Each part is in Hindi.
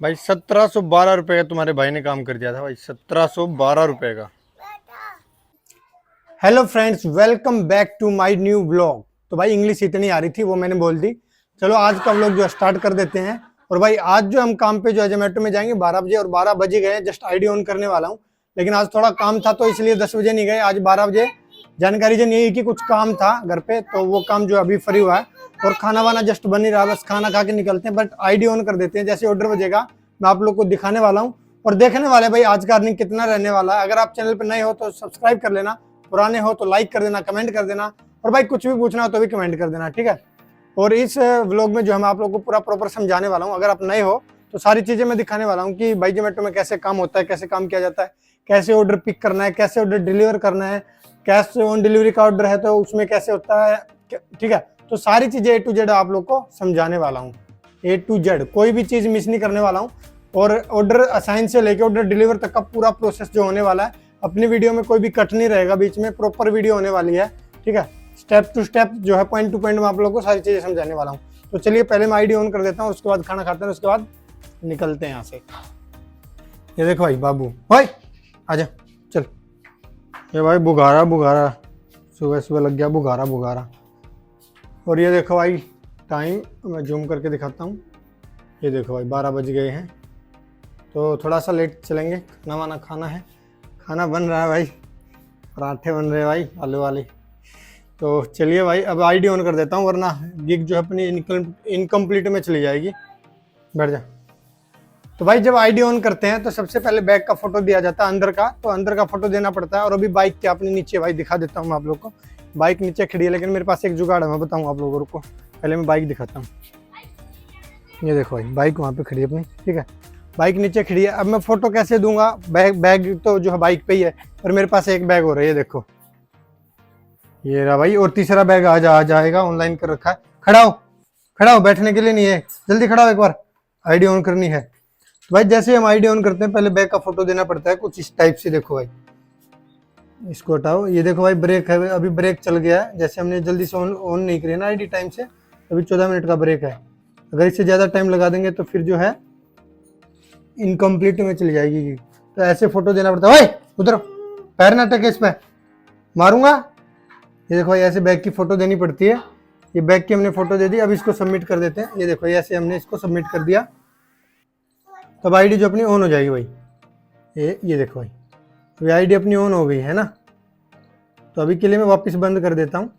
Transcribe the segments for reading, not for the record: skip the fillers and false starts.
भाई 1712 रुपये का तुम्हारे भाई ने काम कर दिया था भाई, 1712 रुपये का। Hello friends, welcome back to my new vlog. तो भाई इंग्लिश इतनी आ रही थी वो मैंने बोल दी। चलो आज का व्लॉग जो स्टार्ट कर देते हैं। और भाई आज जो हम काम पे जो है जोमेटो में जाएंगे 12 बजे, और 12 बजे गए, जस्ट आईडी ऑन करने वाला हूँ। लेकिन आज थोड़ा काम था तो इसलिए 10 बजे नहीं गए, आज 12 बजे। जानकारी जो नहीं है कि कुछ काम था घर पे, तो वो काम जो अभी फ्री हुआ है और खाना वाना जस्ट बन ही रहा, बस खाना खा के निकलते हैं। बट आईडी ऑन कर देते हैं, जैसे ऑर्डर बजेगा मैं आप लोग को दिखाने वाला हूँ और देखने वाले भाई आज का अर्निंग कितना रहने वाला है। अगर आप चैनल पर नए हो तो सब्सक्राइब कर लेना, पुराने हो तो लाइक कर देना, कमेंट कर देना, और भाई कुछ भी पूछना हो तो भी कमेंट कर देना, ठीक है। और इस व्लॉग में जो हम आप लोग को पूरा प्रॉपर समझाने वाला हूँ। अगर आप नए हो तो सारी चीजें मैं दिखाने वाला हूँ कि भाई जोमेटो में कैसे काम होता है, कैसे काम किया जाता है, कैसे ऑर्डर पिक करना है, कैसे ऑर्डर डिलीवर करना है, कैश ऑन डिलीवरी का ऑर्डर है तो उसमें कैसे होता है, ठीक है। तो सारी चीजें A to Z आप लोग को समझाने वाला हूँ, A to Z, कोई भी चीज मिस नहीं करने वाला हूँ। और ऑर्डर असाइन से लेके ऑर्डर डिलीवर तक का पूरा प्रोसेस जो होने वाला है, अपनी वीडियो में कोई भी कट नहीं रहेगा, बीच में प्रॉपर वीडियो होने वाली है, ठीक है। स्टेप टू स्टेप जो है, पॉइंट टू पॉइंट में आप लोग को सारी चीजें समझाने वाला हूँ। तो चलिए पहले मैं आईडी ऑन कर देता हूँ, उसके बाद खाना खाते हैं, उसके बाद निकलते हैं यहाँ से। ये देखो भाई बाबू, भाई आजा चल। ये भाई बुखारा बुखारा, सुबह सुबह लग गया बुखारा बुखारा। और ये देखो भाई टाइम मैं जूम करके दिखाता हूँ। ये देखो भाई 12 बज गए हैं, तो थोड़ा सा लेट चलेंगे। खाना वाना खाना है, खाना बन रहा है भाई, पराठे बन रहे हैं भाई आलू वाले। तो चलिए भाई अब आईडी ऑन कर देता हूँ, वरना गिग जो है अपनी इनकम्प्लीट में चली जाएगी। बैठ जा। तो भाई जब आईडी ऑन करते हैं तो सबसे पहले बैग का फोटो दिया जाता है अंदर का, तो अंदर का फोटो देना पड़ता है। और अभी बाइक के अपने नीचे भाई दिखा देता हूँ मैं आप लोग को। बाइक नीचे खड़ी है, लेकिन मेरे पास एक जुगाड़ है, मैं बताऊँ आप लोगों को। पहले मैं बाइक दिखाता हूँ। ये देखो भाई बाइक वहाँ पे खड़ी है अपनी, ठीक है। बाइक नीचे खड़ी है। अब मैं फोटो कैसे दूंगा, बैग तो जो है बाइक पे ही है, और मेरे पास एक बैग हो रहा है, ये देखो ये रहा भाई। और तीसरा बैग आ जाएगा, ऑनलाइन कर रखा है। खड़ा हो, बैठने के लिए नहीं है, जल्दी खड़ा हो, एक बार आईडी ऑन करनी है। तो भाई जैसे हम आईडी ऑन करते हैं पहले बैग का फोटो देना पड़ता है कुछ इस टाइप से। देखो भाई इसको हटाओ। ये देखो भाई ब्रेक है, अभी ब्रेक चल गया है। जैसे हमने जल्दी से ऑन नहीं करी ना आईडी टाइम से, अभी 14 मिनट का ब्रेक है। अगर इससे ज़्यादा टाइम लगा देंगे तो फिर जो है इनकम्प्लीट में चली जाएगी। तो ऐसे फोटो देना पड़ता है। ओए उधर पैर ना टके, इस पे मारूंगा। ये देखो भाई ऐसे बैग की फोटो देनी पड़ती है। ये बैग की हमने फोटो दे दी, अब इसको सबमिट कर देते हैं। ये देखो ऐसे हमने इसको सबमिट कर दिया, तब आईडी जो अपनी ऑन हो जाएगी भाई। ये देखो भाई तो आईडी अपनी ऑन हो गई है ना। तो अभी के लिए मैं वापस बंद कर देता हूँ,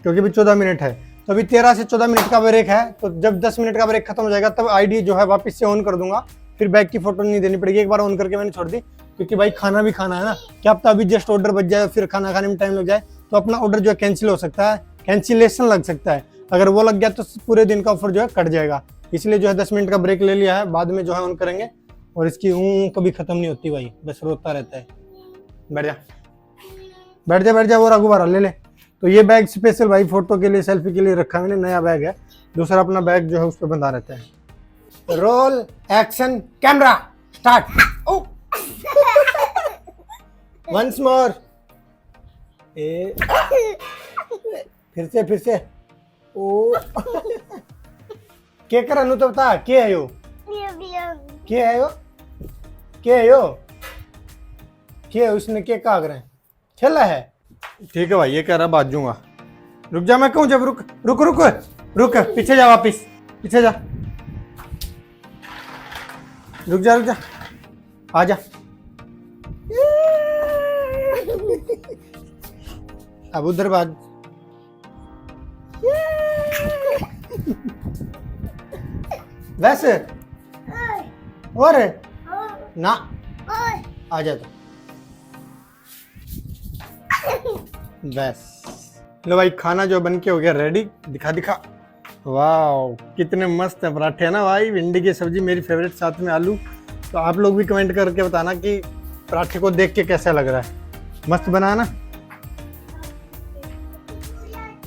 क्योंकि अभी 14 मिनट है। तो अभी 13 से 14 मिनट का ब्रेक है। तो जब 10 मिनट का ब्रेक खत्म हो जाएगा तब आईडी जो है वापस से ऑन कर दूंगा। फिर बैग की फोटो नहीं देनी पड़ेगी, एक बार ऑन करके मैंने छोड़ दी, क्योंकि भाई खाना भी खाना है ना। क्या पता अभी जस्ट ऑर्डर बच जाए, फिर खाना खाने में टाइम लग जाए, तो अपना ऑर्डर जो है कैंसिल हो सकता है, कैंसिलेशन लग सकता है। अगर वो लग गया तो पूरे दिन का ऑफर जो है कट जाएगा। इसलिए जो है 10 मिनट का ब्रेक ले लिया है, बाद में जो है ऑन करेंगे। और इसकी कभी खत्म नहीं होती भाई, बस रोता रहता है। बैठ जा बैठ जा बैठ जा, वो रघुबारा ले ले। तो ये बैग स्पेशल भाई फोटो के लिए, सेल्फी के लिए रखा मैंने, नया बैग है। दूसरा अपना बैग जो है उस पर बंधा रहता है। Roll action camera start. Once more. फिर से ओ के कर अनु तो बता के है यो, के है यो, के है यो, के उसने के का करे खेला है। ठीक है भाई ये कह रहा बाजूंगा। रुक जा, मैं कहूँ जब रुक रुक रुक रुक, पीछे जा, वापिस पीछे जा, रुक जा आ जा। अब उधर बाज। वैसे और ना आ जा तो बस। लो भाई खाना जो बन के हो गया रेडी, दिखा। वाह कितने मस्त है पराठे है ना भाई, भिंडी की सब्जी मेरी फेवरेट, साथ में आलू। तो आप लोग भी कमेंट करके बताना कि पराठे को देख के कैसा लग रहा है। मस्त बना ना।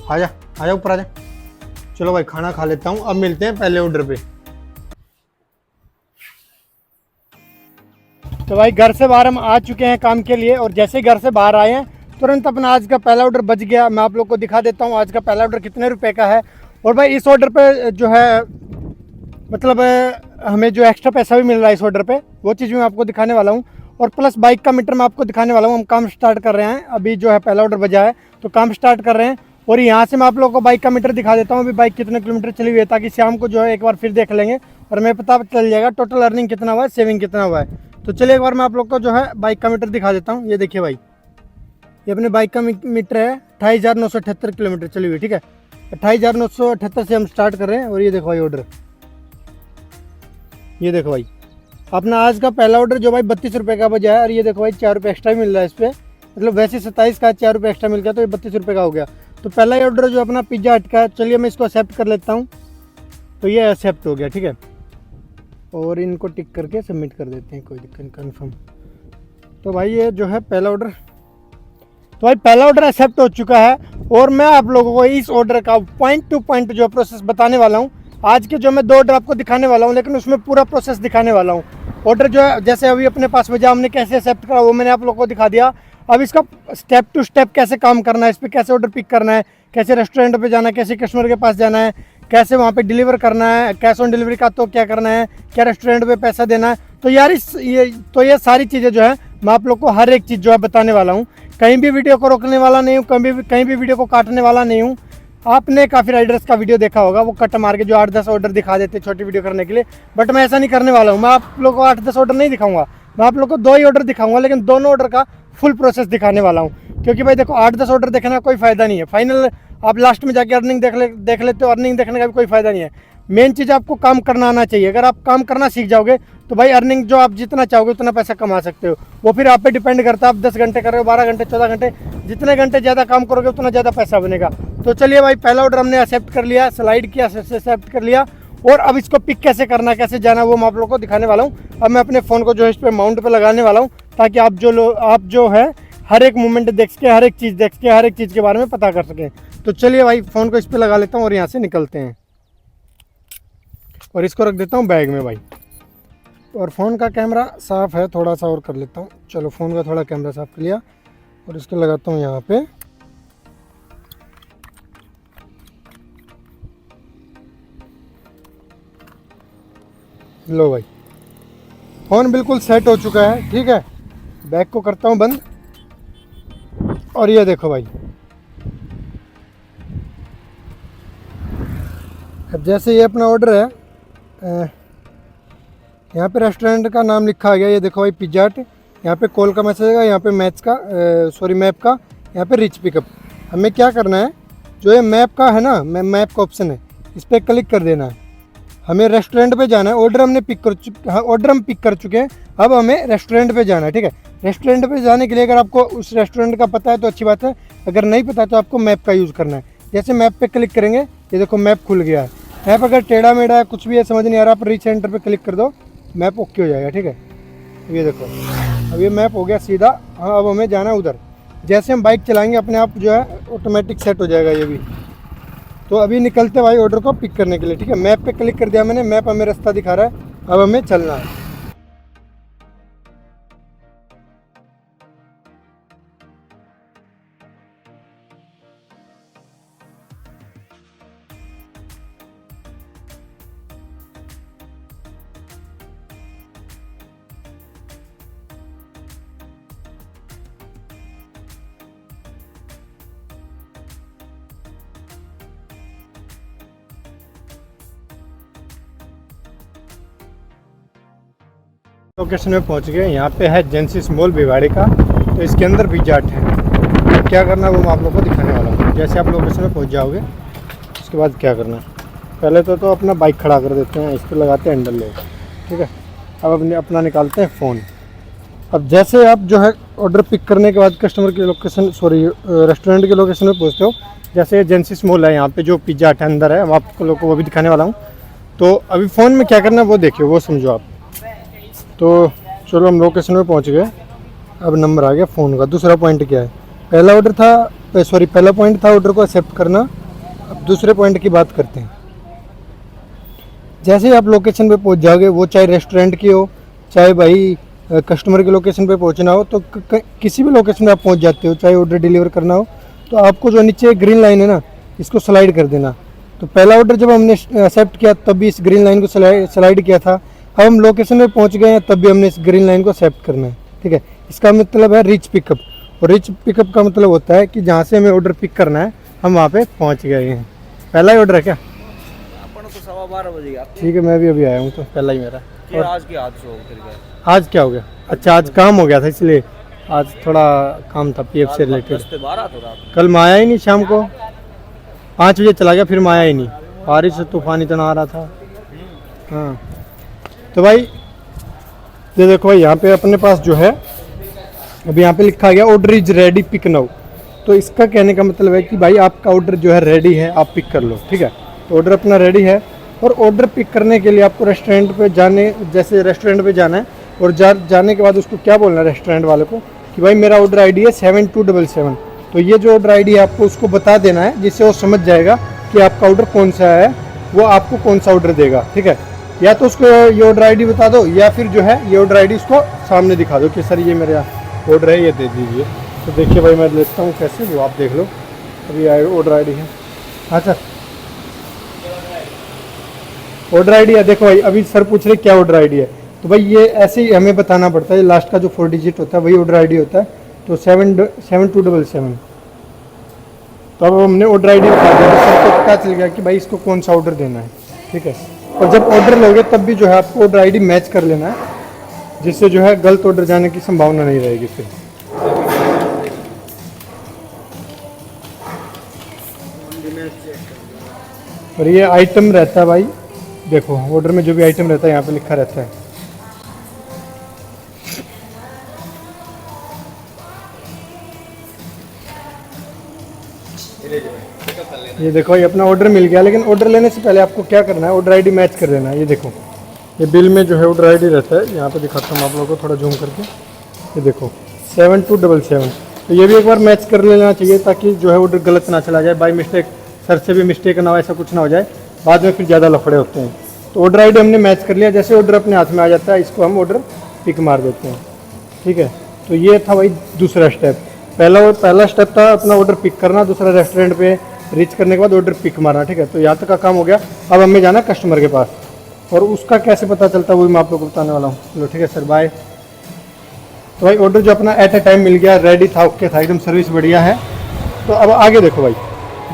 आजा ऊपर आजा। चलो भाई खाना खा लेता हूँ, अब मिलते हैं पहले ऑर्डर पे। तो भाई घर से बाहर हम आ चुके हैं काम के लिए, और जैसे घर से बाहर आए हैं तुरंत अपना आज का पहला ऑर्डर बच गया। मैं आप लोग को दिखा देता हूँ आज का पहला ऑर्डर कितने रुपए का है। और भाई इस ऑर्डर पे जो है मतलब हमें जो एक्स्ट्रा पैसा भी मिल रहा है इस ऑर्डर पे, वो चीज़ भी मैं आपको दिखाने वाला हूँ। और प्लस बाइक का मीटर मैं आपको दिखाने वाला हूँ। हम काम स्टार्ट कर रहे हैं, अभी जो है पहला ऑर्डर बजा है तो काम स्टार्ट कर रहे हैं। और यहाँ से मैं आप लोगों को बाइक का मीटर दिखा देता हूँ, अभी बाइक कितने किलोमीटर चली हुई है, ताकि शाम को जो है एक बार फिर देख लेंगे और हमें पता चल जाएगा टोटल अर्निंग कितना हुआ है, सेविंग कितना हुआ है। तो चलिए एक बार मैं आप लोग को जो है बाइक का मीटर दिखा देता हूँ। ये देखिए भाई, ये अपने बाइक का मीटर है, 28,978 किलोमीटर चली हुई, ठीक है। 28,978 से हम स्टार्ट कर रहे हैं। और ये देखो भाई ऑर्डर, ये देखो भाई अपना आज का पहला ऑर्डर जो भाई 32 रुपये का बजा है। और ये देखो भाई 4 रुपये एक्स्ट्रा मिल रहा है इस पर, मतलब वैसे 27 का 4 रुपये एक्स्ट्रा मिल गया तो ये 32 रुपये का हो गया। तो पहला ही ऑर्डर जो अपना पिज्ज़ा हट का है, चलिए मैं इसको एक्सेप्ट कर लेता हूँ। तो ये एक्सेप्ट हो गया, ठीक है। और इनको टिक करके सबमिट कर देते हैं, कोई दिक्कत नहीं, कन्फर्म। तो भाई ये जो है पहला ऑर्डर, तो भाई पहला ऑर्डर एक्सेप्ट हो चुका है। और मैं आप लोगों को इस ऑर्डर का पॉइंट टू पॉइंट जो प्रोसेस बताने वाला हूँ। आज के जो मैं 2 ऑर्डर आपको दिखाने वाला हूँ, लेकिन उसमें पूरा प्रोसेस दिखाने वाला हूँ। ऑर्डर जो है जैसे अभी अपने पास बजा, हमने कैसे एक्सेप्ट करा वो मैंने आप लोगों को दिखा दिया। अब इसका स्टेप टू स्टेप कैसे काम करना है, इस पर कैसे ऑर्डर पिक करना है, कैसे रेस्टोरेंट पे जाना है, कैसे कस्टमर के पास जाना है, कैसे वहाँ पे डिलीवर करना है, कैश ऑन डिलीवरी का तो क्या करना है, क्या रेस्टोरेंट पे पैसा देना है। तो यार ये सारी चीज़ें जो है मैं आप लोग को हर एक चीज़ जो है बताने वाला हूँ। कहीं भी वीडियो को रोकने वाला नहीं हूँ, कहीं भी वीडियो को काटने वाला नहीं हूँ। आपने काफ़ी राइडर्स का वीडियो देखा होगा, वो कट मार के जो 8-10 ऑर्डर दिखा देते छोटी वीडियो करने के लिए, बट मैं ऐसा नहीं करने वाला हूँ। मैं आप लोगों को 8-10 ऑर्डर नहीं दिखाऊंगा, मैं आप लोग को 2 ही ऑर्डर दिखाऊंगा, लेकिन दोनों ऑर्डर का फुल प्रोसेस दिखाने वाला हूँ। क्योंकि भाई देखो 8-10 ऑर्डर देखने का कोई फ़ायदा नहीं है, फाइनल आप लास्ट में जाके अर्निंग देख लेते हो, अर्निंग देखने का भी कोई फ़ायदा नहीं है। मेन चीज़ आपको काम करना आना चाहिए। अगर आप काम करना सीख जाओगे तो भाई अर्निंग जो आप जितना चाहोगे उतना पैसा कमा सकते हो। वो फिर आप पे डिपेंड करता है, आप 10 घंटे कर रहे हो, 12 घंटे, 14 घंटे, जितने घंटे ज़्यादा काम करोगे उतना ज़्यादा पैसा बनेगा। तो चलिए भाई पहला ऑर्डर हमने एक्सेप्ट कर लिया, स्लाइड किया, एक्सेप्ट कर लिया। और अब इसको पिक कैसे करना, कैसे जाना, वो मैं आप लोगों को दिखाने वाला हूँ। अब मैं अपने फ़ोन को जो है इस पर माउंट पे लगाने वाला हूँ, ताकि आप जो है हर एक मूवमेंट देख के, हर एक चीज़ के बारे में पता कर सकें। तो चलिए भाई फ़ोन को इस पर लगा लेता हूँ और यहाँ से निकलते हैं। और इसको रख देता हूँ बैग में भाई। और फ़ोन का कैमरा साफ़ है, थोड़ा सा और कर लेता हूँ। चलो फ़ोन का थोड़ा कैमरा साफ़ कर लिया और इसको लगाता हूँ यहाँ पे। लो भाई फ़ोन बिल्कुल सेट हो चुका है, ठीक है। बैग को करता हूँ बंद। और ये देखो भाई, अब जैसे ये अपना ऑर्डर है, यहाँ पे रेस्टोरेंट का नाम लिखा गया, ये देखो भाई पिज्जा हट। यहाँ पे कॉल का मैसेज आएगा, यहाँ पे मैप का, यहाँ पे रिच पिकअप। हमें क्या करना है, जो ये मैप का है ना, मैप का ऑप्शन है, इस पर क्लिक कर देना है। हमें रेस्टोरेंट पे जाना है। ऑर्डर हम पिक कर चुके हैं। अब हमें रेस्टोरेंट पे जाना है, ठीक है। रेस्टोरेंट पे जाने के लिए अगर आपको उस रेस्टोरेंट का पता है तो अच्छी बात है, अगर नहीं पता तो आपको मैप का यूज़ करना है। जैसे मैप पे क्लिक करेंगे, ये देखो मैप खुल गया है। मैप अगर टेढ़ा मेढ़ा है, कुछ भी है समझ नहीं आ रहा, आप रीच एंटर पे क्लिक कर दो, मैप ओके हो जाएगा, ठीक है। ये देखो अब ये मैप हो गया सीधा। हाँ अब हमें जाना है उधर। जैसे हम बाइक चलाएंगे अपने आप जो है ऑटोमेटिक सेट हो जाएगा ये भी। तो अभी निकलते भाई ऑर्डर को पिक करने के लिए, ठीक है। मैप पे क्लिक कर दिया मैंने, मैप हमें रास्ता दिखा रहा है, अब हमें चलना है। लोकेशन में पहुंच गए। यहाँ पे है जेनेसिस मॉल भिवाड़ी का, तो इसके अंदर पिज्जा हट है। क्या करना है वो मैं आप लोगों को दिखाने वाला हूँ। जैसे आप लोकेशन में पहुँच जाओगे उसके बाद क्या करना है, पहले तो अपना बाइक खड़ा कर देते हैं, इस पर लगाते हैं हैंडल लोग, ठीक है। अब अपना निकालते हैं फ़ोन। अब जैसे आप जो है ऑर्डर पिक करने के बाद कस्टमर की लोकेशन रेस्टोरेंट की लोकेशन में पहुँचते हो, जैसे जेनेसिस मॉल है यहाँ पे जो पिज्जा हट अंदर है, मैं आप लोग को वो भी दिखाने वाला हूँ। तो अभी फ़ोन में क्या करना है वो देखिए, वो समझो आप। तो चलो हम लोकेशन में पहुंच गए। अब नंबर आ गया फ़ोन का। दूसरा पॉइंट क्या है, पहला पॉइंट था ऑर्डर को एक्सेप्ट करना। अब दूसरे पॉइंट की बात करते हैं। जैसे ही आप लोकेशन पे पहुंच जाओगे, वो चाहे रेस्टोरेंट की हो, चाहे भाई कस्टमर की लोकेशन पे पहुंचना हो, तो किसी भी लोकेशन पे आप पहुंच जाते हो, चाहे ऑर्डर डिलीवर करना हो, तो आपको जो नीचे ग्रीन लाइन है ना, इसको स्लाइड कर देना। तो पहला ऑर्डर जब हमने एक्सेप्ट किया तब भी इस ग्रीन लाइन को स्लाइड किया था। अब हम लोकेशन में पहुंच गए हैं तब भी हमने इस ग्रीन लाइन को एक्सेप्ट करना है, ठीक है। इसका मतलब है रीच पिकअप, और रीच पिकअप का मतलब होता है कि जहाँ से हमें ऑर्डर पिक करना है हम वहाँ पे पहुँच गए हैं। पहला ही ऑर्डर है क्या? अपन तो 12:15 बजे गया। ठीक है, मैं भी अभी आया हूँ तो पहला ही मेरा। और आज की हादसा हो गया। आज क्या हो गया? अच्छा, आज काम हो गया था इसलिए आज थोड़ा काम था पीएफ से रिलेटेड। 10:12 तो रात। कल मैं आया ही नहीं, शाम को 5 बजे चला गया, फिर मैं आया ही नहीं, बारिश से तूफान इतना आ रहा था। हाँ तो भाई ये देखो भाई, यहाँ पे अपने पास जो है अभी यहाँ पे लिखा गया order is ready pick now. तो इसका कहने का मतलब है कि भाई आपका ऑर्डर जो है रेडी है, आप पिक कर लो, ठीक है। तो ऑर्डर अपना रेडी है, और ऑर्डर पिक करने के लिए आपको रेस्टोरेंट पे जाने, जैसे रेस्टोरेंट पे जाना है, और जाने के बाद उसको क्या बोलना है रेस्टोरेंट वाले को कि भाई मेरा ऑर्डर आईडी है 7277। तो ये जो ऑर्डर आईडी है आपको उसको बता देना है, जिससे वो समझ जाएगा कि आपका ऑर्डर कौन सा है, वो आपको कौन सा ऑर्डर देगा, ठीक है। या तो उसको ये ऑर्डर आईडी बता दो, या फिर जो है ये ऑर्डर आईडी उसको सामने दिखा दो कि सर ये मेरा ऑर्डर है, ये दे दीजिए। तो देखिए भाई मैं लेता हूँ कैसे, वो आप देख लो। अभी ऑर्डर आईडी है। हाँ सर, ऑर्डर आईडी है, देखो भाई अभी सर पूछ रहे क्या ऑर्डर आईडी है। तो भाई ये ऐसे ही हमें बताना पड़ता है, लास्ट का जो 4 डिजिट होता है वही ऑर्डर आईडी होता है। तो 7277। तो अब हमने ऑर्डर आईडी बता दिया, तो सर को पता चल गया कि भाई इसको कौन सा ऑर्डर देना है, ठीक है। और जब ऑर्डर लोगे तब भी जो है आपको ऑर्डर आईडी मैच कर लेना है, जिससे जो है गलत ऑर्डर जाने की संभावना नहीं रहेगी फिर। और ये आइटम रहता है भाई, देखो ऑर्डर में जो भी आइटम रहता है यहाँ पे लिखा रहता है। ये देखो ये अपना ऑर्डर मिल गया, लेकिन ऑर्डर लेने से पहले आपको क्या करना है, ऑर्डर आईडी मैच कर देना है। ये देखो ये बिल में जो है ऑर्डर आईडी रहता है, यहाँ पे दिखाता हूँ आप लोगों को थोड़ा जूम करके। ये देखो 7277। तो ये भी एक बार मैच कर लेना चाहिए, ताकि जो है ऑर्डर गलत ना चला जाए, बाई मिस्टेक सर से भी मिस्टेक ना हो, ऐसा कुछ ना हो जाए, बाद में फिर ज़्यादा लफड़े होते हैं। तो ऑर्डर आईडी हमने मैच कर लिया, जैसे ऑर्डर अपने हाथ में आ जाता है इसको हम ऑर्डर पिक मार देते हैं, ठीक है। तो ये था भाई दूसरा स्टेप। पहला स्टेप था अपना ऑर्डर पिक करना, दूसरा रेस्टोरेंट पे रीच करने के बाद ऑर्डर पिक मारना, ठीक है। तो यहाँ तक का काम हो गया। अब हमें जाना है कस्टमर के पास, और उसका कैसे पता चलता है वो मैं आप लोग को बताने वाला हूँ। चलो ठीक है सर, बाय। तो भाई ऑर्डर जो अपना एट ए टाइम मिल गया, रेडी था, ओके था, एकदम सर्विस बढ़िया है। तो अब आगे देखो भाई,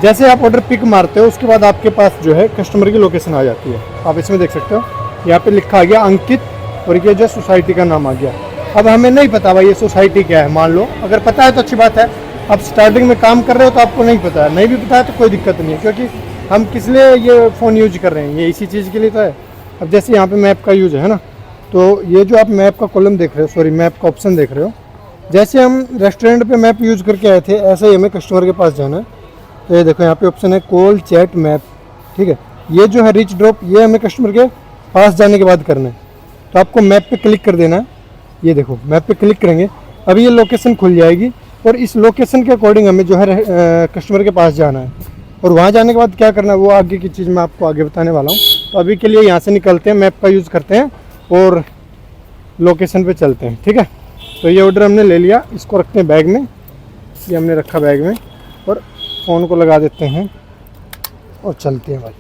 जैसे आप ऑर्डर पिक मारते हो उसके बाद आपके पास जो है कस्टमर की लोकेशन आ जाती है। आप इसमें देख सकते हो, यहाँ पे लिखा आ गया अंकित, और ये जो सोसाइटी का नाम आ गया। अब हमें नहीं पता भाई ये सोसाइटी क्या है, मान लो अगर पता है तो अच्छी बात है। अब स्टार्टिंग में काम कर रहे हो तो आपको नहीं पता है, नहीं भी पता है तो कोई दिक्कत नहीं है, क्योंकि हम किस लिए ये फ़ोन यूज कर रहे हैं, ये इसी चीज़ के लिए तो है। अब जैसे यहाँ पे मैप का यूज है ना, तो ये जो आप मैप का कॉलम देख रहे हो, सॉरी मैप का ऑप्शन देख रहे हो, जैसे हम रेस्टोरेंट पे मैप यूज़ करके आए थे, ऐसे ही हमें कस्टमर के पास जाना है। तो ये देखो यहाँ पे ऑप्शन है कॉल चैट मैप, ठीक है। ये जो है रीच ड्रॉप, ये हमें कस्टमर के पास जाने के बाद करना है। तो आपको मैप पे क्लिक कर देना है। ये देखो मैप पे क्लिक करेंगे, अभी ये लोकेशन खुल जाएगी, और इस लोकेशन के अकॉर्डिंग हमें जो है कस्टमर के पास जाना है। और वहाँ जाने के बाद क्या करना है वो आगे की चीज़ मैं आपको आगे बताने वाला हूँ। तो अभी के लिए यहाँ से निकलते हैं, मैप का यूज़ करते हैं और लोकेशन पे चलते हैं, ठीक है। तो ये ऑर्डर हमने ले लिया, इसको रखते हैं बैग में, ये हमने रखा बैग में, और फ़ोन को लगा देते हैं और चलते हैं भाई।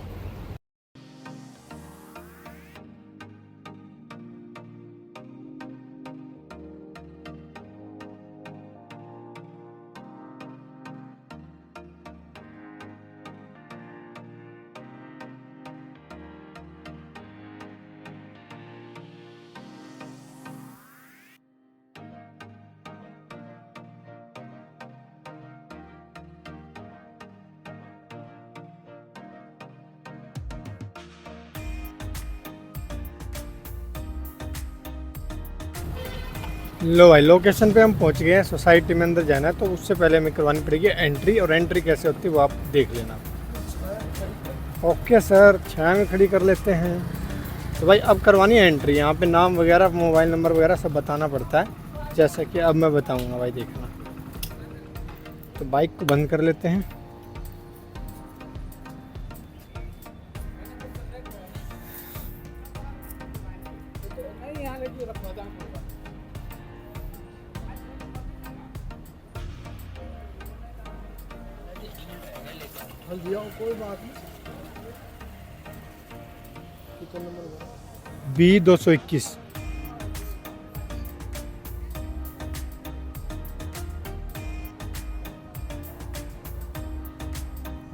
लो भाई लोकेशन पे हम पहुंच गए हैं, सोसाइटी में अंदर जाना है, तो उससे पहले हमें करवानी पड़ेगी एंट्री, और एंट्री कैसे होती है वो आप देख लेना। ओके सर, छाया में खड़ी कर लेते हैं। तो भाई अब करवानी है एंट्री, यहाँ पे नाम वगैरह, मोबाइल नंबर वगैरह सब बताना पड़ता है, जैसा कि अब मैं बताऊँगा भाई, देखना। तो बाइक को बंद कर लेते हैं। कोई बात नहीं। कितने नंबर का? B221।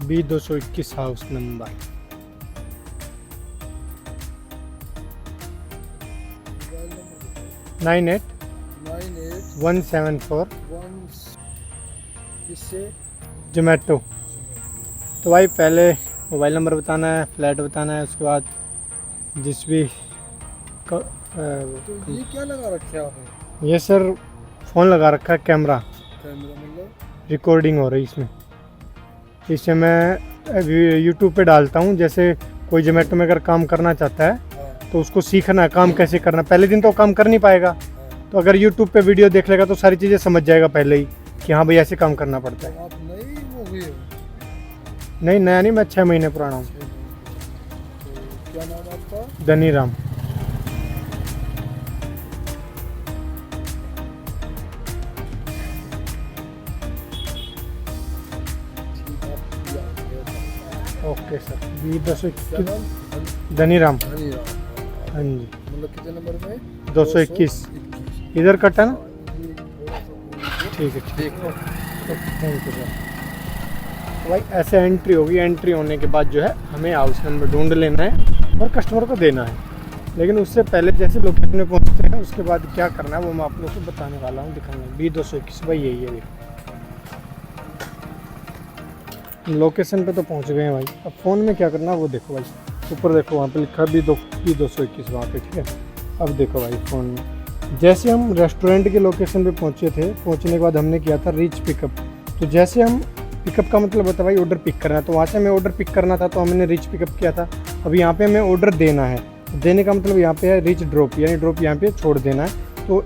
B221 house number. Mobile number 98 98 174 1 इससे जोमेटो। तो भाई पहले मोबाइल नंबर बताना है, फ्लैट बताना है, उसके बाद जिस भी तो ये क्या लगा रखे आपने? ये सर फ़ोन लगा रखा है, कैमरा कैमरा मतलब? रिकॉर्डिंग हो रही इसमें। इसे मैं यूट्यूब पे डालता हूँ। जैसे कोई जोमेटो में अगर काम करना चाहता है हाँ तो उसको सीखना है काम कैसे करना। पहले दिन तो काम कर नहीं पाएगा, हाँ। तो अगर यूट्यूब पे वीडियो देख लेगा तो सारी चीज़ें समझ जाएगा पहले ही कि हाँ भाई ऐसे काम करना पड़ता तो है। आप नई वो भी हो? नहीं, नया नहीं, मैं 6 महीने पुराना हूँ। तो क्या नाम आपका? धनी राम। ठीक है, आप या- ओके सर। B221 क्या नाम? धनी राम। हनी राम। हाँ जी, मतलब कितने नंबर में? 221 221। इधर कटा ना। ये थोड़ा सा ठीक है, ठीक देखो। है, थैंक यू सर। तो भाई ऐसे एंट्री होगी। एंट्री होने के बाद जो है हमें हाउस नंबर ढूंढ लेना है और कस्टमर को देना है। लेकिन उससे पहले जैसे लोकेशन में पहुंचते हैं उसके बाद क्या करना है वो मैं आप लोगों को बताने वाला हूँ, दिखाऊंगा। B221 भाई यही है, देखो लोकेशन पे तो पहुंच गए हैं भाई। अब फ़ोन में क्या करना है वो देखो भाई। ऊपर देखो वहाँ पे लिखा है B221 वहाँ पे, ठीक है। अब देखो भाई फ़ोन में जैसे हम रेस्टोरेंट के लोकेशन पे पहुँचे थे, पहुँचने के बाद हमने किया था रीच पिकअप। तो जैसे हम पिकअप का मतलब होता है भाई ऑर्डर पिक करना, तो वहाँ से हमें ऑर्डर पिक करना था तो हमने रीच पिकअप किया था। अब यहाँ पे हमें ऑर्डर देना है। देने का मतलब यहाँ पे है रीच ड्रॉप, यानी ड्रॉप यहाँ पे छोड़ देना है। तो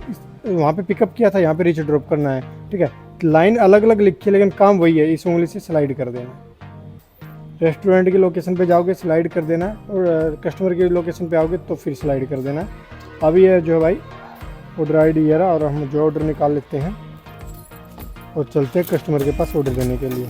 वहाँ पे पिकअप किया था, यहाँ पे रीच ड्रॉप करना है, ठीक है। लाइन अलग अलग लिखी है लेकिन काम वही है, इस उंगली से स्लाइड कर देना। रेस्टोरेंट की लोकेशन पे जाओगे स्लाइड कर देना, और कस्टमर की लोकेशन पे आओगे तो फिर स्लाइड कर देना। अभी ये जो है भाई ऑर्डर ID ये रहा, और हम जो ऑर्डर निकाल लेते हैं और चलते हैं कस्टमर के पास ऑर्डर देने के लिए।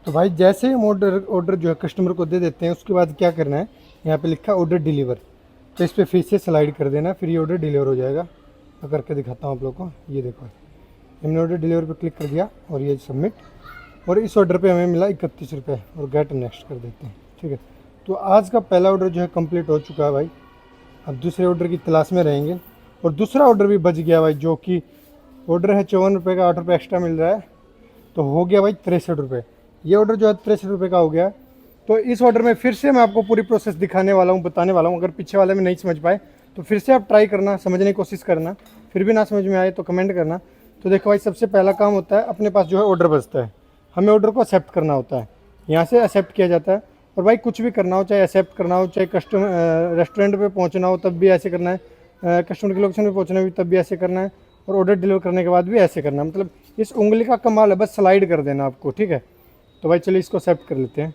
तो भाई जैसे ही हम ऑर्डर जो है कस्टमर को दे देते हैं उसके बाद क्या करना है, यहाँ पे लिखा है ऑर्डर डिलीवर, तो इस पर फिर से स्लाइड कर देना, फिर ये ऑर्डर डिलीवर हो जाएगा। मैं करके दिखाता हूँ आप लोग को। ये देखो हमने ऑर्डर डिलीवर पे क्लिक कर दिया और ये सबमिट, और इस ऑर्डर पे हमें मिला 31 रुपये, और गेट नेक्स्ट कर देते हैं, ठीक है। तो आज का पहला ऑर्डर जो है कंप्लीट हो चुका है भाई। अब दूसरे ऑर्डर की तलाश में रहेंगे, और दूसरा ऑर्डर भी बच गया भाई, जो कि ऑर्डर है 54 रुपये का, 8 रुपये एक्स्ट्रा मिल रहा है, तो हो गया भाई 63 रुपये। ये ऑर्डर जो है 63 रुपये का हो गया। तो इस ऑर्डर में फिर से मैं आपको पूरी प्रोसेस दिखाने वाला हूँ, बताने वाला हूँ। अगर पीछे वाले में नहीं समझ पाए तो फिर से आप ट्राई करना, समझने की कोशिश करना, फिर भी ना समझ में आए तो कमेंट करना। तो देखो भाई सबसे पहला काम होता है, अपने पास जो है ऑर्डर बचता है, हमें ऑर्डर को एक्सेप्ट करना होता है। यहाँ से एक्सेप्ट किया जाता है। और भाई कुछ भी करना हो, चाहे एक्सेप्ट करना हो, चाहे रेस्टोरेंट पे पहुँचना हो तब भी ऐसे करना है, कस्टमर की लोकेशन पे पहुँचना भी तब भी ऐसे करना है, और ऑर्डर डिलीवर करने के बाद भी ऐसे करना है। मतलब इस उंगली का कमाल है, बस स्लाइड कर देना आपको, ठीक है। तो भाई चलिए इसको एक्सेप्ट कर लेते हैं।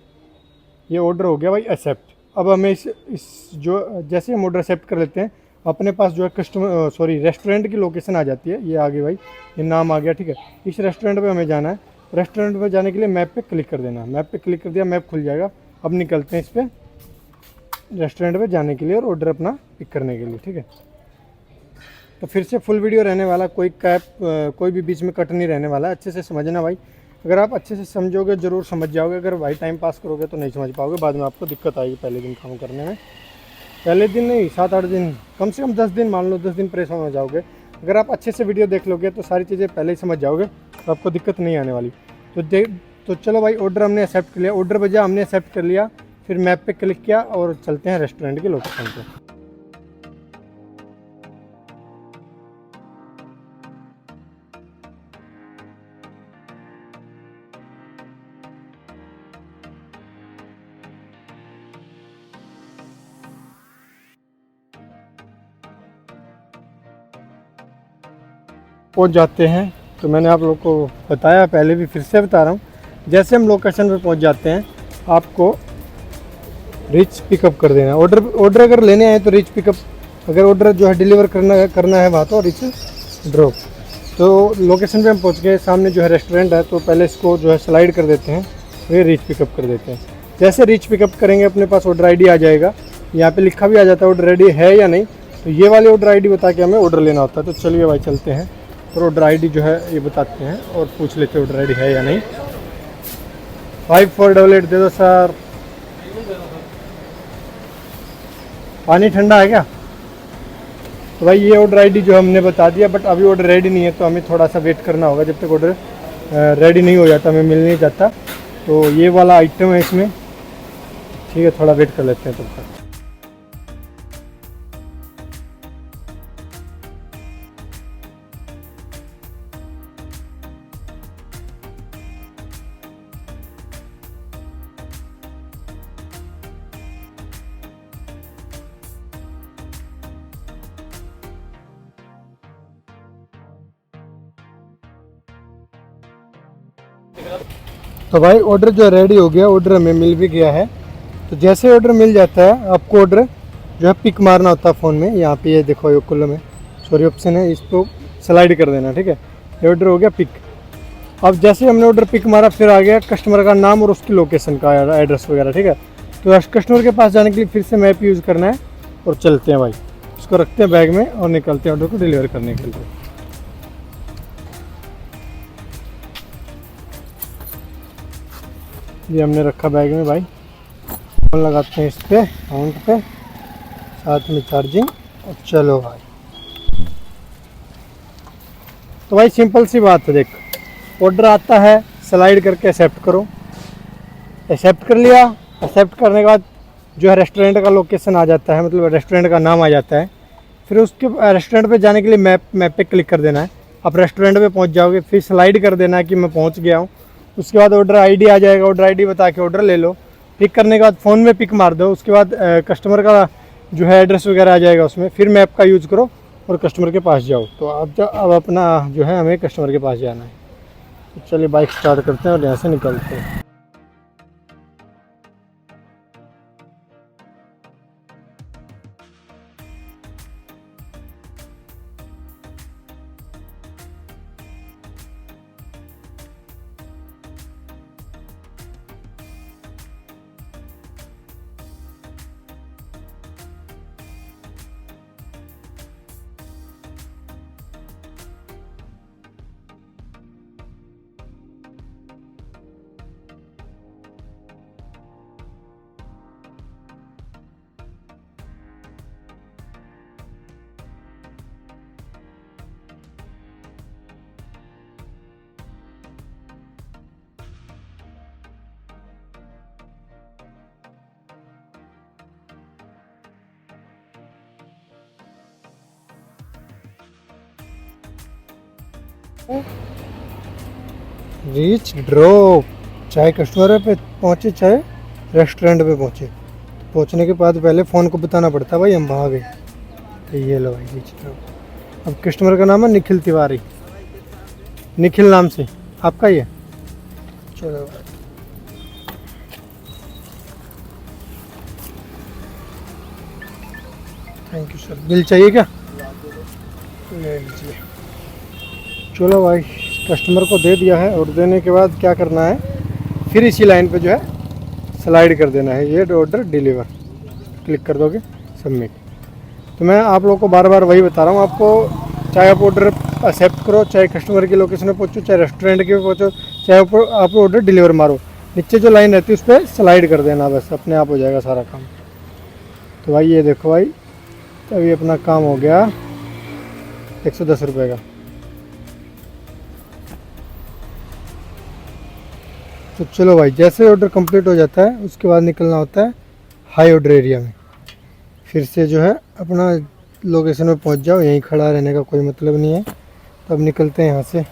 ये ऑर्डर हो गया भाई एक्सेप्ट। अब हमें इस जो जैसे हम ऑर्डर एक्सेप्ट कर लेते हैं, अपने पास जो है रेस्टोरेंट की लोकेशन आ जाती है। ये आगे भाई ये नाम आ गया, ठीक है। इस रेस्टोरेंट पे हमें जाना है। रेस्टोरेंट पे जाने के लिए मैप पे क्लिक कर देना। मैप पे क्लिक कर दिया, मैप खुल जाएगा। अब निकलते हैं इस पर रेस्टोरेंट पे जाने के लिए और ऑर्डर अपना पिक करने के लिए, ठीक है। तो फिर से फुल वीडियो रहने वाला, कोई भी बीच में कट नहीं रहने वाला, अच्छे से समझना भाई। अगर आप अच्छे से समझोगे ज़रूर समझ जाओगे, अगर भाई टाइम पास करोगे तो नहीं समझ पाओगे, बाद में आपको दिक्कत आएगी पहले दिन काम करने में। पहले दिन नहीं, 7-8 दिन, कम से कम 10 दिन मान लो, 10 दिन परेशान हो जाओगे। अगर आप अच्छे से वीडियो देख लोगे तो सारी चीज़ें पहले ही समझ जाओगे, तो आपको दिक्कत नहीं आने वाली। तो चलो भाई ऑर्डर हमने एक्सेप्ट कर लिया, ऑर्डर बजा हमने एक्सेप्ट कर लिया, फिर मैप पे क्लिक किया और चलते हैं रेस्टोरेंट की लोकेशन पे। पहुंच जाते हैं। तो मैंने आप लोगों को बताया पहले भी, फिर से बता रहा हूँ, जैसे हम लोकेशन पे पहुंच जाते हैं आपको रिच पिकअप कर देना है। ऑर्डर अगर लेने आए तो रिच पिकअप, अगर ऑर्डर जो है डिलीवर करना है वहाँ तो रिच ड्रॉप। तो लोकेशन पे हम पहुँच गए, सामने जो है रेस्टोरेंट है, तो पहले इसको जो है स्लाइड कर देते हैं, फिर रिच पिकअप कर देते हैं। जैसे रिच पिकअप करेंगे अपने पास ऑर्डर आईडी आ जाएगा, यहाँ पे लिखा भी आ जाता है ऑर्डर रेडी है या नहीं। तो ये वाली ऑर्डर आईडी बता के हमें ऑर्डर लेना होता है। तो चलिए भाई चलते हैं और ऑर्डर आईडी जो है ये बताते हैं और पूछ लेते हैं ऑर्डर रेडी है या नहीं। 5488 दे दो सर। पानी ठंडा है क्या? तो भाई ये ऑर्डर आईडी जो हमने बता दिया, बट अभी ऑर्डर रेडी नहीं है, तो हमें थोड़ा सा वेट करना होगा जब तक ऑर्डर रेडी नहीं हो जाता, हमें मिल नहीं जाता। तो ये वाला आइटम है इसमें, ठीक है, थोड़ा वेट कर लेते हैं तब तक। तो भाई ऑर्डर जो रेडी हो गया, ऑर्डर हमें मिल भी गया है। तो जैसे ऑर्डर मिल जाता है आपको ऑर्डर जो है पिक मारना होता है फ़ोन में। यहाँ पे ये देखो ये कॉलम है, सॉरी ऑप्शन है, इसको स्लाइड कर देना, ठीक है। ये ऑर्डर हो गया पिक। अब जैसे हमने ऑर्डर पिक मारा, फिर आ गया कस्टमर का नाम और उसकी लोकेशन का एड्रेस वगैरह, ठीक है। तो कस्टमर के पास जाने के लिए फिर से मैप यूज़ करना है और चलते हैं भाई, इसको रखते हैं बैग में और निकलते हैं ऑर्डर को डिलीवर करने के लिए। ये हमने रखा बैग में भाई, फोन लगाते हैं इस पे माउंट पे, साथ में चार्जिंग, और चलो भाई। तो भाई सिंपल सी बात है, देख ऑर्डर आता है, स्लाइड करके एक्सेप्ट करो, एक्सेप्ट कर लिया। एक्सेप्ट करने के बाद जो है रेस्टोरेंट का लोकेशन आ जाता है, मतलब रेस्टोरेंट का नाम आ जाता है। फिर उसके रेस्टोरेंट पे जाने के लिए मैप पे क्लिक कर देना है, आप रेस्टोरेंट पे पहुंच जाओगे। फिर स्लाइड कर देना है कि मैं पहुंच गया हूँ। उसके बाद ऑर्डर आईडी आ जाएगा, ऑर्डर आईडी बता के ऑर्डर ले लो। पिक करने के बाद फ़ोन में पिक मार दो, उसके बाद कस्टमर का जो है एड्रेस वगैरह आ जाएगा उसमें, फिर मैप का यूज़ करो और कस्टमर के पास जाओ। तो अब अपना जो है हमें कस्टमर के पास जाना है। तो चलिए बाइक स्टार्ट करते हैं और यहाँ से निकलते हैं। रीच ड्रॉप, चाहे कस्टमर पे पहुँचे चाहे रेस्टोरेंट पे पहुँचे, पहुँचने के बाद पहले फ़ोन को बताना पड़ता है भाई हम वहाँ गए। तो ये लो भाई रीच ड्रॉप। अब कस्टमर का नाम है निखिल तिवारी, निखिल नाम से आपका ये। चलो थैंक यू सर। बिल चाहिए क्या? ले लीजिए। चलो भाई कस्टमर को दे दिया है, और देने के बाद क्या करना है, फिर इसी लाइन पे जो है स्लाइड कर देना है, ये ऑर्डर डिलीवर, क्लिक कर दोगे सबमिट। तो मैं आप लोगों को बार बार वही बता रहा हूँ आपको, चाहे आप ऑर्डर एक्सेप्ट करो, चाहे कस्टमर की लोकेशन में पहुँचो, चाहे रेस्टोरेंट के पहुँचो, चाहे आप ऑर्डर डिलीवर मारो, नीचे जो लाइन रहती है उस पर स्लाइड कर देना, बस अपने आप हो जाएगा सारा काम। तो भाई ये देखो भाई, अभी अपना काम हो गया 110 रुपये का। तो चलो भाई जैसे ऑर्डर कंप्लीट हो जाता है उसके बाद निकलना होता है हाई ऑर्डर एरिया में। फिर से जो है अपना लोकेशन में पहुंच जाओ, यहीं खड़ा रहने का कोई मतलब नहीं है। तो अब निकलते हैं यहाँ से।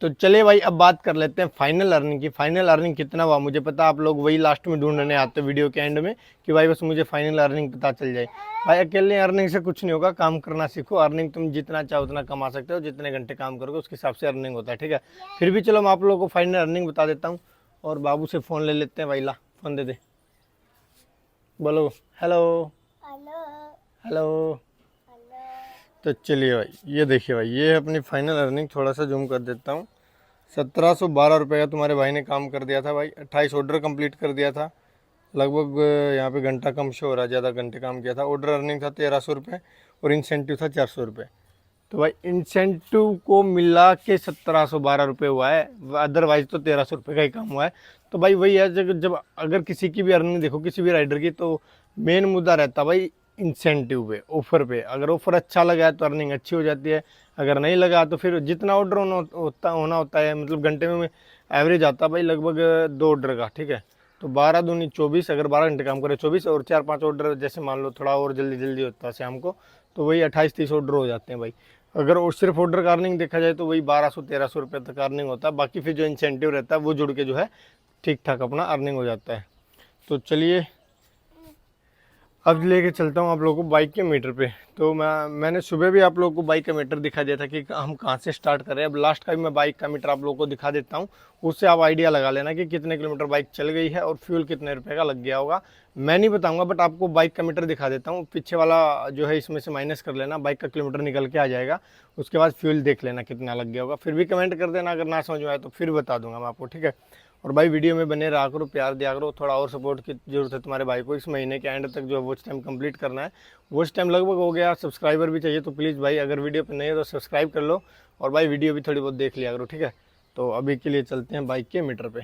तो चलिए भाई अब बात कर लेते हैं फाइनल अर्निंग की। फाइनल अर्निंग कितना हुआ मुझे पता, आप लोग वही लास्ट में ढूंढने आते हो वीडियो के एंड में कि भाई बस मुझे फाइनल अर्निंग पता चल जाए। भाई अकेले अर्निंग से कुछ नहीं होगा, काम करना सीखो। अर्निंग तुम जितना चाहो उतना कमा सकते हो, जितने घंटे काम करोगे उसके हिसाब से अर्निंग होता है, ठीक है। फिर भी चलो मैं आप लोगों को फाइनल अर्निंग बता देता हूँ। और बाबू से फ़ोन ले लेते हैं। भाई ला फ़ोन दे दे, बोलो हेलो हेलो हेलो। हेलो। तो चलिए भाई ये देखिए भाई, ये है अपनी फाइनल अर्निंग। थोड़ा सा जूम कर देता हूँ। 1712 रुपये का तुम्हारे भाई ने काम कर दिया था भाई। 28 ऑर्डर कंप्लीट कर दिया था लगभग। यहाँ पे घंटा कम शो हो रहा है, ज़्यादा घंटे काम किया था। ऑर्डर अर्निंग था 1300 रुपये और इंसेंटिव था 400 रुपये। तो भाई इंसेंटिव को मिला के 1712 रुपये हुआ है, अदरवाइज तो 1300 रुपये का ही काम हुआ है। तो भाई वही है, जब अगर किसी की भी अर्निंग देखो किसी भी राइडर की, तो मेन मुद्दा रहता है भाई इंसेंटिव पे, ऑफर पे। अगर ऑफर अच्छा लगा है तो अर्निंग अच्छी हो जाती है, अगर नहीं लगा तो फिर जितना ऑर्डर होना होता है, मतलब घंटे में एवरेज आता है भाई लगभग 2 ऑर्डर का, ठीक है। तो 12 दूनी 24, अगर 12 घंटे काम करे 24, और 4-5 ऑर्डर जैसे मान लो थोड़ा और जल्दी जल्दी होता है शाम को, तो वही 28-30 ऑर्डर हो जाते हैं भाई। अगर और सिर्फ ऑर्डर का अर्निंग देखा जाए तो वही 1200-1300 रुपये तक अर्निंग होता है। बाकी फिर जो इंसेंटिव रहता है वो जुड़ के जो है ठीक ठाक अपना अर्निंग हो जाता है। तो चलिए अब लेके चलता हूँ आप लोगों को बाइक के मीटर पे। तो मैंने सुबह भी आप लोगों को बाइक का मीटर दिखा दिया था कि हम कहाँ से स्टार्ट करें। अब लास्ट का भी मैं बाइक का मीटर आप लोगों को दिखा देता हूँ, उससे आप आइडिया लगा लेना कि कितने किलोमीटर बाइक चल गई है और फ्यूल कितने रुपए का लग गया होगा। मैं नहीं बताऊँगा, बट आपको बाइक का मीटर दिखा देता हूँ। पीछे वाला जो है इसमें से माइनस कर लेना, बाइक का किलोमीटर निकल के आ जाएगा। उसके बाद फ्यूल देख लेना कितना लग गया होगा। फिर भी कमेंट कर देना, अगर ना समझ में आए तो फिर बता दूंगा मैं आपको, ठीक है। और भाई वीडियो में बने रहा करो, प्यार दिया करो। थोड़ा और सपोर्ट की जरूरत है तुम्हारे भाई को। इस महीने के एंड तक जो वॉच टाइम कंप्लीट करना है, वॉच टाइम लगभग हो गया। सब्सक्राइबर भी चाहिए, तो प्लीज़ भाई अगर वीडियो पे नहीं है तो सब्सक्राइब कर लो, और भाई वीडियो भी थोड़ी बहुत देख लिया करो, ठीक है। तो अभी के लिए चलते हैं बाइक के मीटर पे।